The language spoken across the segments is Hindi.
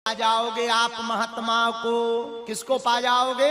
पा जाओगे आप महात्मा को। किसको पा जाओगे?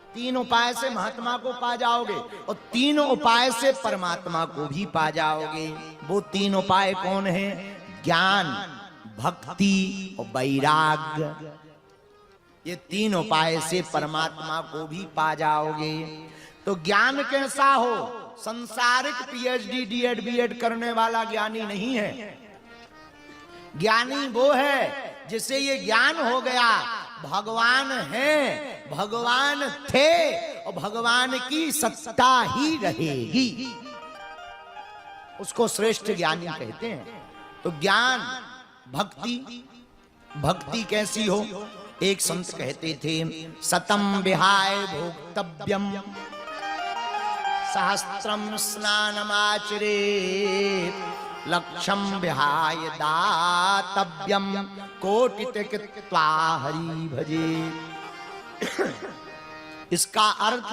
3 उपाय से महात्मा को पा जाओगे और 3 उपाय से परमात्मा को भी पा जाओगे। वो 3 उपाय कौन है? ज्ञान, भक्ति और वैराग्य। ये 3 उपाय से परमात्मा को भी पा जाओगे। तो ज्ञान कैसा हो? संसारिक पीएचडी डीएड बीएड करने वाला ज्ञानी नहीं है। ज्ञानी वो है जिसे ये ज्ञान हो गया भगवान है, भगवान थे और भगवान की सत्ता ही रहेगी, उसको श्रेष्ठ ज्ञानी कहते हैं। तो ज्ञान, भक्ति। भक्ति कैसी हो? एक संत कहते थे, सतम विहाय भोक्तव्यम सहस्त्रम स्नानमाचरेत् लक्षम विहाय दातव्यम कोटित कृत्वा हरि भजे। इसका अर्थ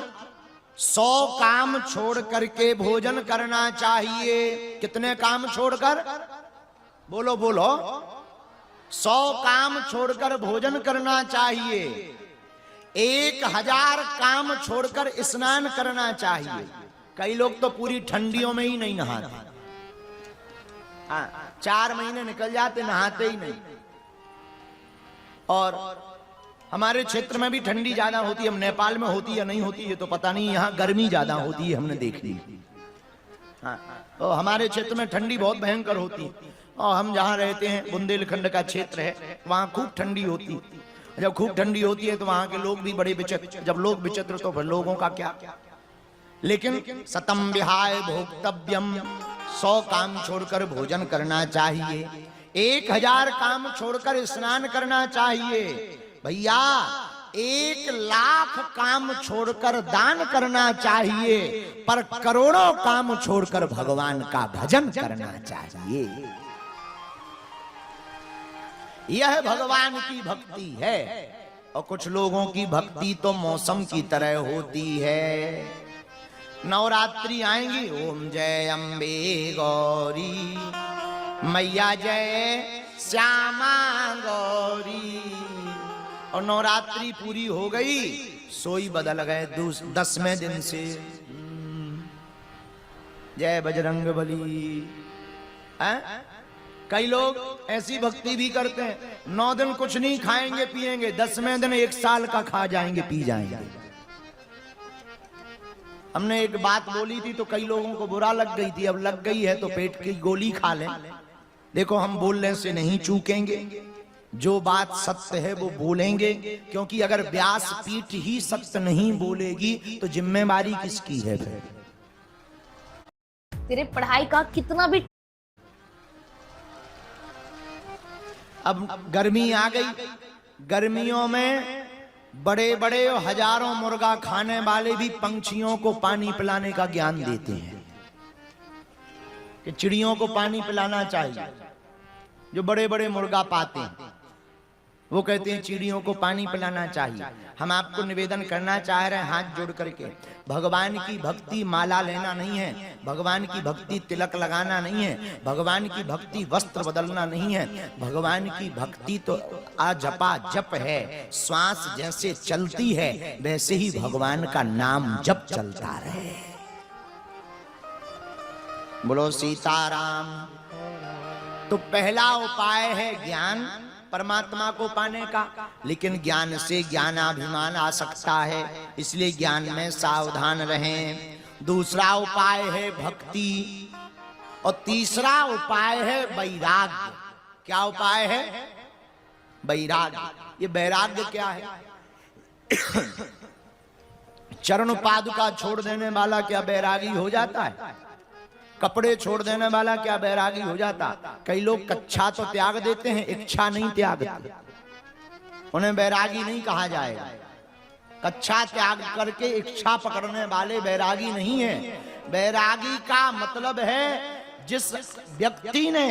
100 काम छोड़ करके भोजन करना चाहिए। कितने काम छोड़कर? बोलो बोलो। 100 काम छोड़कर भोजन करना चाहिए। 1000 काम छोड़कर स्नान करना चाहिए। कई लोग तो पूरी ठंडियों में ही नहीं नहाते। 4 महीने निकल जाते नहाते ही नहीं। और हमारे क्षेत्र में भी ठंडी ज्यादा होती है। हम नेपाल में होती या नहीं होती ये तो पता नहीं, यहाँ गर्मी ज्यादा होती है, हमने देख ली। तो हमारे क्षेत्र में ठंडी बहुत भयंकर होती है। और हम जहाँ रहते हैं बुंदेलखंड का क्षेत्र है, वहाँ खूब ठंडी होती। जब खूब ठंडी होती है तो वहाँ के लोग भी बड़े विचित्र। जब लोग विचित्र तो फिर लोगों का क्या। लेकिन सतम विहाय भोक्तव्यम, 100 काम छोड़कर भोजन करना चाहिए। 1000 काम छोड़कर स्नान करना चाहिए। भैया 1,00,000 काम छोड़कर दान करना चाहिए, पर करोड़ों काम छोड़कर भगवान का भजन करना चाहिए। यह भगवान की भक्ति है। और कुछ लोगों की भक्ति तो मौसम की तरह होती है। नवरात्रि आएंगी, ओम जय अम्बे गौरी मैया जय श्यामा गौरी। और नवरात्रि पूरी हो गई, सोई बदल गए 10वें दिन से जय बजरंगबली। कई लोग ऐसी भक्ति भी करते हैं, 9 दिन कुछ नहीं खाएंगे पिएंगे, 10वें दिन 1 साल का खा जाएंगे पी जाएंगे। हमने एक बात बोली थी तो कई लोगों को बुरा लग गई थी। अब लग गई है तो पेट की गोली खा लें। देखो हम बोलने से नहीं चूकेंगे, जो बात सत्य है वो बोलेंगे, क्योंकि अगर व्यास पीठ ही सत्य नहीं बोलेगी तो जिम्मेवारी किसकी है? तेरे पढ़ाई का कितना भी। अब गर्मी आ गई, गर्मियों में बड़े बड़े हजारों मुर्गा खाने वाले भी पंछियों को पानी पिलाने का ज्ञान देते हैं कि चिड़ियों को पानी पिलाना चाहिए। जो बड़े बड़े मुर्गा पाते हैं वो कहते हैं चिड़ियों को पानी पिलाना चाहिए। हम आपको निवेदन करना चाह रहे हैं हाथ जोड़ करके, भगवान की भक्ति माला लेना नहीं है, भगवान की भक्ति तिलक लगाना नहीं है, भगवान की भक्ति वस्त्र बदलना नहीं है। भगवान की भक्ति तो आजपा जप है। श्वास जैसे चलती है वैसे ही भगवान का नाम जप चलता रहे। बोलो सीताराम। तो पहला उपाय है ज्ञान, परमात्मा को पाने का। लेकिन ज्ञान से ज्ञानाभिमान आ सकता है, इसलिए ज्ञान में सावधान रहें। दूसरा उपाय है भक्ति और तीसरा उपाय है वैराग्य। क्या उपाय है? वैराग्य। ये वैराग्य क्या है? चरण पादुका छोड़ देने वाला क्या बैरागी हो जाता है? कपड़े छोड़ देने वाला क्या बैरागी हो जाता? कई लोग कच्छा तो त्याग देते हैं, इच्छा नहीं त्यागते, उन्हें बैरागी नहीं कहा जाएगा। कच्छा त्याग करके इच्छा पकड़ने वाले बैरागी नहीं है। बैरागी का मतलब है जिस व्यक्ति ने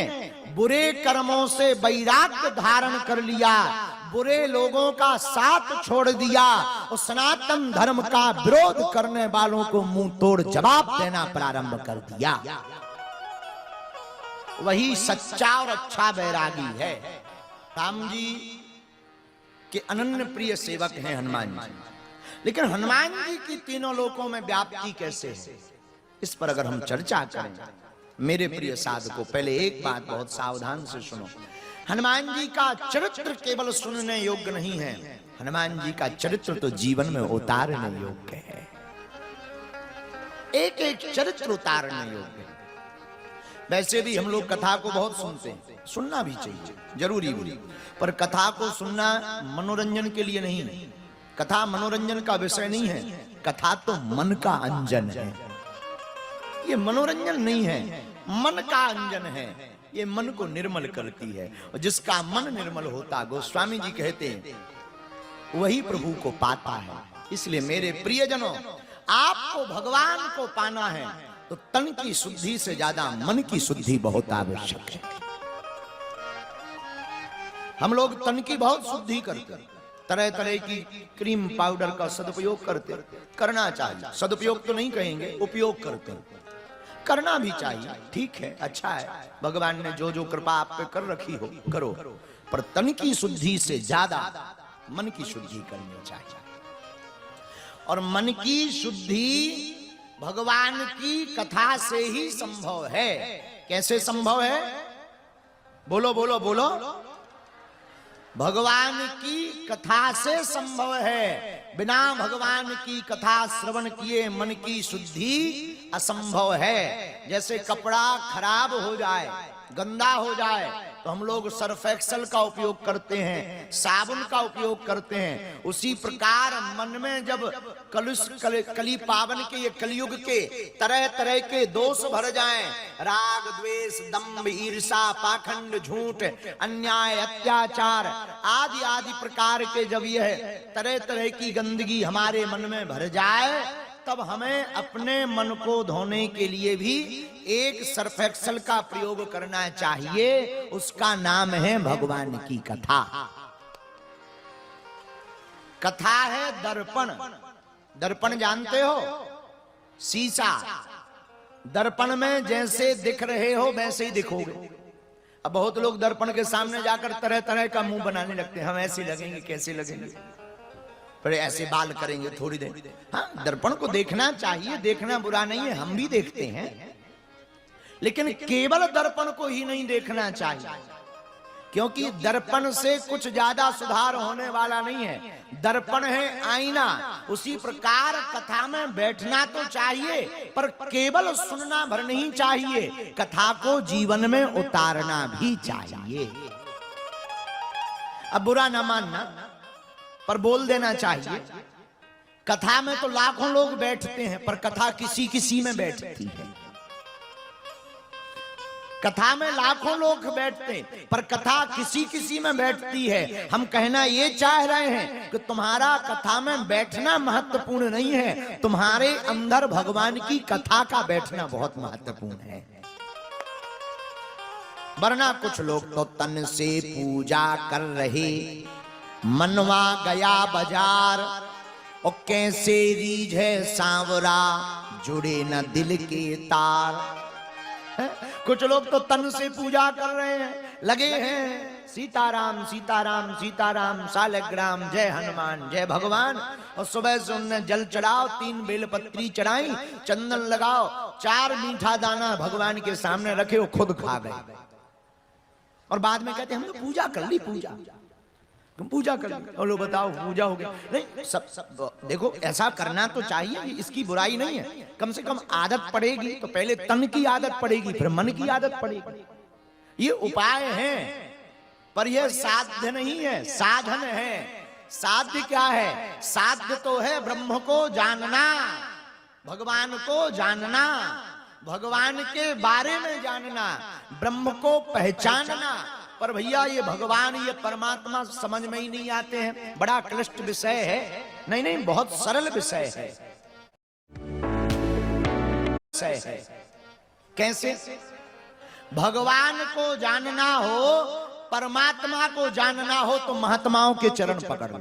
बुरे कर्मों से वैराग्य धारण कर लिया, बुरे लोगों का साथ छोड़ दिया और सनातन धर्म का विरोध करने वालों को मुंह तोड़ जवाब देना प्रारंभ कर दिया, वही सच्चा और अच्छा बैरागी है। राम जी के अनन्य प्रिय सेवक हैं हनुमान जी, लेकिन हनुमान जी की तीनों लोकों में व्याप्ति कैसे है, इस पर अगर हम चर्चा करें मेरे प्रिय साधकों, पहले एक बात बहुत सावधान से सुनो। हनुमान जी का चरित्र केवल सुनने योग्य नहीं है, हनुमान जी का चरित्र तो जीवन में उतारने योग्य है। एक एक चरित्र उतारने योग्य है। वैसे भी हम लोग कथा को बहुत सुनते हैं, सुनना भी चाहिए, जरूरी भी, पर कथा को सुनना मनोरंजन के लिए नहीं है। कथा मनोरंजन का विषय नहीं है, कथा तो मन का अंजन है। ये मनोरंजन नहीं है, मन का अंजन है। ये मन को निर्मल करती है, और जिसका मन निर्मल होता, गोस्वामी जी कहते हैं, वही प्रभु को पाता है। इसलिए मेरे प्रियजनों, आपको भगवान को पाना है तो तन की शुद्धि से ज्यादा मन की शुद्धि बहुत आवश्यक है। हम लोग तन की बहुत शुद्धि करते हैं, तरह तरह की क्रीम पाउडर का सदुपयोग करते, करना चाहिए। सदुपयोग तो नहीं कहेंगे, उपयोग करते, करना भी चाहिए, ठीक है, अच्छा है। भगवान ने जो जो कृपा आप पे कर रखी हो करो, पर तन की शुद्धि से ज्यादा मन की शुद्धि करनी चाहिए। और मन की शुद्धि भगवान की कथा से ही संभव है। कैसे संभव है? बोलो बोलो बोलो। भगवान की कथा से संभव है। बिना भगवान की कथा श्रवण किए मन की शुद्धि असंभव है। जैसे कपड़ा खराब हो जाए, गंदा हो जाए, तो हम लोग सर्फ एक्सेल का उपयोग करते हैं, साबुन का उपयोग करते हैं। उसी प्रकार मन में जब कली पावन के, ये कलयुग के तरह तरह के दोष भर जाएं, राग द्वेष दंभ ईर्षा पाखंड झूठ अन्याय अत्याचार आदि आदि प्रकार के जब यह तरह तरह की गंदगी हमारे मन में भर जाए, तब हमें अपने मन को धोने के लिए भी एक सर्फ एक्सेल का प्रयोग करना चाहिए। उसका नाम है भगवान की कथा। कथा है दर्पण। दर्पण जानते हो? शीशा। दर्पण में जैसे दिख रहे हो वैसे ही दिखोगे। अब बहुत लोग दर्पण के सामने जाकर तरह तरह का मुंह बनाने लगते हैं, हम ऐसे लगेंगे, कैसे लगेंगे, पर ऐसे बाल करेंगे थोड़ी देर। हाँ, दर्पण को देखना चाहिए, देखना बुरा नहीं है, हम भी देखते हैं, लेकिन केवल दर्पण को ही नहीं देखना चाहिए, क्योंकि दर्पण से कुछ ज्यादा सुधार होने वाला नहीं है। दर्पण है आईना। उसी प्रकार कथा में बैठना तो चाहिए, पर केवल सुनना भर नहीं चाहिए, कथा को जीवन में उतारना भी चाहिए। अब बुरा ना मानना, पर बोल देना चाहिए। कथा में तो लाखों लोग बैठते हैं, पर कथा किसी किसी में बैठती है। कथा में लाखों लोग बैठते हैं, पर कथा किसी किसी में बैठती है। हम कहना ये चाह रहे हैं कि तुम्हारा कथा में बैठना महत्वपूर्ण नहीं है, तुम्हारे अंदर भगवान की कथा का बैठना बहुत महत्वपूर्ण है। वरना कुछ लोग तो तन से पूजा कर रहे, मनवा गया बाजार, और कैसे रीझ है सांवरा, जुड़े न दिल के तार। कुछ लोग तो तन से पूजा कर रहे हैं, लगे हैं सीताराम सीताराम सीताराम सालग्राम जय हनुमान जय भगवान, और सुबह से उनने जल चढ़ाओ, 3 बेलपत्री चढ़ाई, चंदन लगाओ, 4 मीठा दाना भगवान के सामने रखे, वो खुद खा गए, और बाद में कहते हम तो पूजा कर ली, तुम पूजा कर ली, और लो बताओ पूजा हो गई। नहीं, सब देखो, ऐसा करना तो चाहिए, इसकी बुराई नहीं है। कम से कम आदत पड़ेगी तो पहले तन की आदत पड़ेगी, फिर मन की आदत पड़ेगी। ये उपाय है, पर यह साध्य नहीं है, साधन है। साध्य क्या है? साध्य तो है ब्रह्म को जानना, भगवान को जानना, भगवान के बारे में जानना, ब्रह्म को पहचानना। पर भैया ये भगवान, ये परमात्मा समझ में ही नहीं आते हैं। बड़ा क्लिष्ट विषय है। नहीं नहीं, बहुत सरल विषय है। कैसे? भगवान को जानना हो, परमात्मा को जानना हो, तो महात्माओं के चरण पकड़ लो।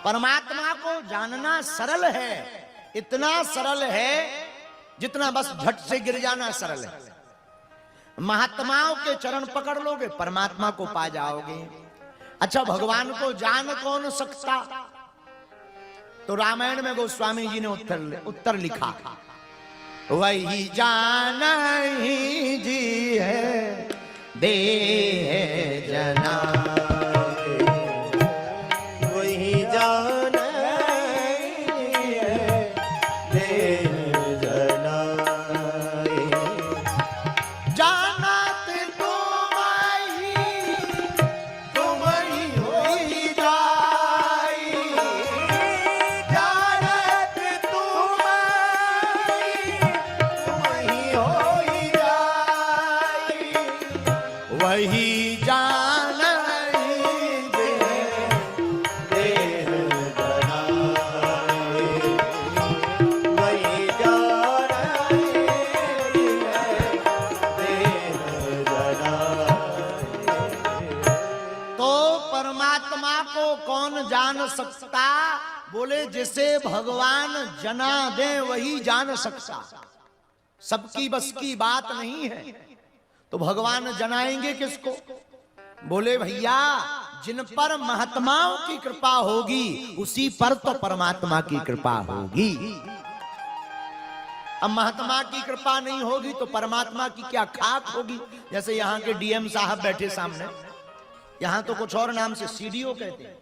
परमात्मा को जानना सरल है, इतना सरल है जितना बस झट से गिर जाना सरल है। महात्माओं के चरण पकड़ लोगे परमात्मा को पा जाओगे। अच्छा, भगवान को जान कौन सकता? तो रामायण में गोस्वामी जी ने उत्तर लिखा, वही जान ही जी है देह जना, वही जान है देह जना, जानत तुम ही होई जाई, जानत तुम ही होई जाई, वही जान ही देह जना, वही जान देह जना। तो परमात्मा को कौन जान सकता? बोले जिसे भगवान जना दे वही जान सकता। सबकी बस की बात नहीं है, तो भगवान जनाएंगे किसको? बोले भैया, जिन पर महात्माओं की कृपा होगी उसी पर तो परमात्मा की कृपा होगी। अब महात्मा की कृपा नहीं होगी तो परमात्मा की क्या खाक होगी? जैसे यहाँ के डीएम साहब बैठे सामने, यहाँ तो कुछ और नाम से सीडीओ कहते हैं,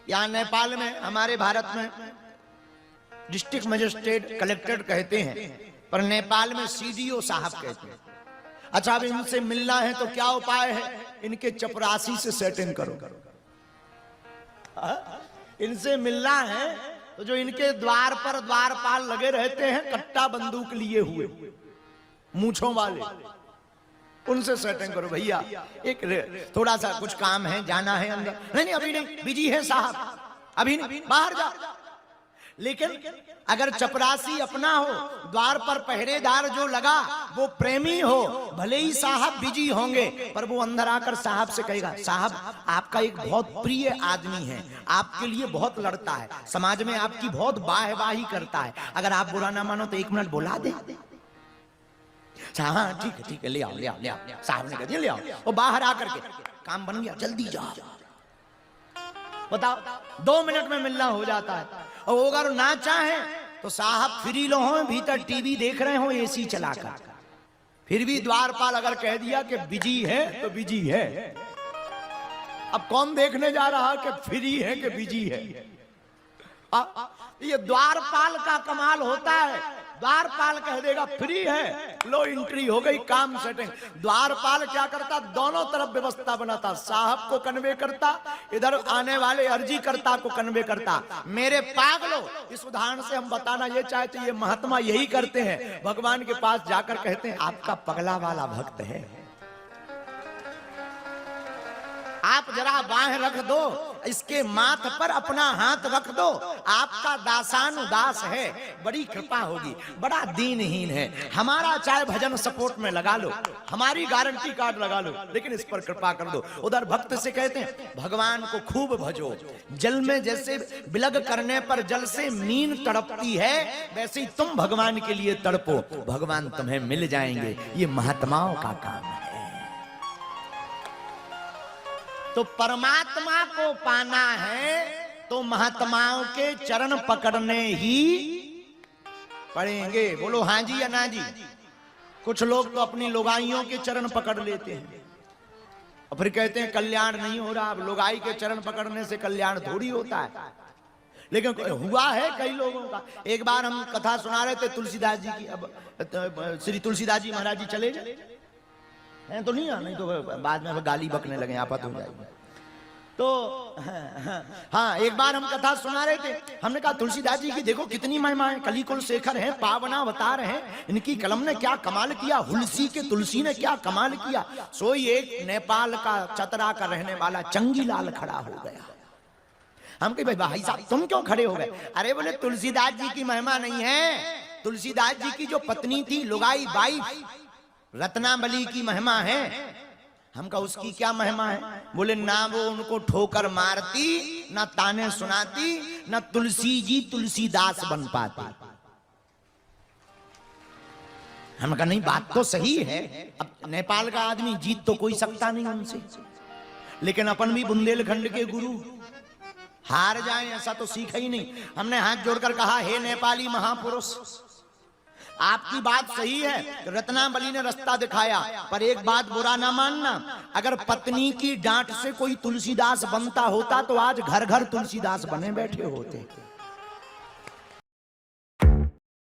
यहाँ नेपाल में, हमारे भारत में डिस्ट्रिक्ट मजिस्ट्रेट कलेक्टर कहते हैं, पर नेपाल में सीडीओ साहब कहते हैं। अच्छा, अब इनसे मिलना है तो क्या उपाय है? इनके चपरासी से सेटिंग करो। इनसे मिलना है तो जो इनके द्वार पर द्वारपाल लगे रहते हैं कट्टा बंदूक लिए हुए मूंछों वाले, उनसे सेटिंग करो। भैया एक थोड़ा सा कुछ काम है, जाना है अंदर। नहीं अभी नहीं, बिजी है साहब, अभी नहीं, बाहर जा। लेकिन अगर चपरासी अपना हो, द्वार पर पहरेदार जो लगा वो प्रेमी हो, भले ही साहब बिजी होंगे पर वो अंदर आकर साहब से कहेगा, साहब आपका एक बहुत प्रिय आदमी है, आपके लिए बहुत लड़ता है, समाज में आपकी बहुत वाहवाही करता है, अगर आप बुरा ना मानो तो 1 मिनट बुला दे। हाँ ठीक है, ले आओ ले आओ ले आओ। साहब ने कह दिया ले आओ, वो बाहर आकर के, काम बन गया, जल्दी जाओ। बताओ, 2 मिनट में मिलना हो जाता है। और अगर ना चाहे तो साहब फ्री लो हो, भीतर टीवी देख रहे हो एसी चलाकर, फिर भी द्वारपाल अगर कह दिया कि बिजी है तो बिजी है। अब कौन देखने जा रहा कि फ्री है कि बिजी है? ये द्वारपाल का कमाल होता है। द्वारपाल कह देगा फ्री है, लो एंट्री हो गई, काम सेटिंग। द्वारपाल क्या करता? दोनों तरफ व्यवस्था बनाता, साहब को कन्वे करता, इधर आने वाले अर्जी करता को कन्वे करता। मेरे पागलो, इस उदाहरण से हम बताना ये चाहते, ये महात्मा यही करते हैं, भगवान के पास जाकर कहते हैं आपका पगला वाला भक्त है, आप जरा बाह रख दो, इसके माथ पर अपना हाथ रख दो, आपका दासानुदास है, बड़ी कृपा होगी, बड़ा दीनहीन है, हमारा चाहे भजन सपोर्ट में लगा लो, हमारी गारंटी कार्ड लगा लो, लेकिन इस पर कृपा कर दो। उधर भक्त से कहते हैं भगवान को खूब भजो, जल में जैसे बिलग करने पर जल से मीन तड़पती है, वैसे ही तुम भगवान के लिए तड़पो, भगवान तुम्हें मिल जाएंगे। ये महात्माओं का काम है। तो परमात्मा को पाना है तो महात्माओं के चरण पकड़ने ही पड़ेंगे। बोलो हाँ जी या ना जी। कुछ लोग तो अपनी लुगाइयों के चरण पकड़ लेते हैं और फिर कहते हैं कल्याण नहीं हो रहा। अब लुगाई के चरण पकड़ने से कल्याण थोड़ी होता है, लेकिन हुआ है कई लोगों का। एक बार हम कथा सुना रहे थे तुलसीदास जी की, अब श्री तुलसीदास जी महाराज जी चले गए हैं तो नहीं, नहीं तो बाद में गाली बकने लगे, आफत हो जाएगी। तो हाँ, एक बार हम कथा सुना रहे थे, हमने कहा तुलसीदास जी की देखो कितनी महिमा है, कलिकुल शेखर हैं, पावनावतार हैं, इनकी कलम ने क्या कमाल किया, हुलसी के तुलसी ने क्या कमाल किया। सोई एक नेपाल का चतरा का रहने वाला चंगीलाल खड़ा हो गया। हम कहे भाई साहब तुम क्यों खड़े हो गए? अरे बोले तुलसीदास जी की महिमा नहीं है, तुलसीदास जी की जो पत्नी थी लुगाई बाई रत्नावली की महिमा है। हम कहा उसकी क्या महिमा है? बोले ना वो उनको ठोकर मारती, ना ताने सुनाती, ना तुलसी जी तुलसीदास बन पाती। हम कहा नहीं बात तो सही है, अब नेपाल का आदमी जीत तो कोई सकता नहीं उनसे, लेकिन अपन भी बुंदेलखंड के गुरु, हार जाएं ऐसा तो सीखा ही नहीं। हमने हाथ जोड़कर कहा हे नेपाली महापुरुष, आपकी बात सही है, रत्नावली ने रास्ता दिखाया, पर एक बात बुरा ना मानना, अगर पत्नी की डांट से कोई तुलसीदास बनता होता तो आज घर घर तुलसीदास बने बैठे होते।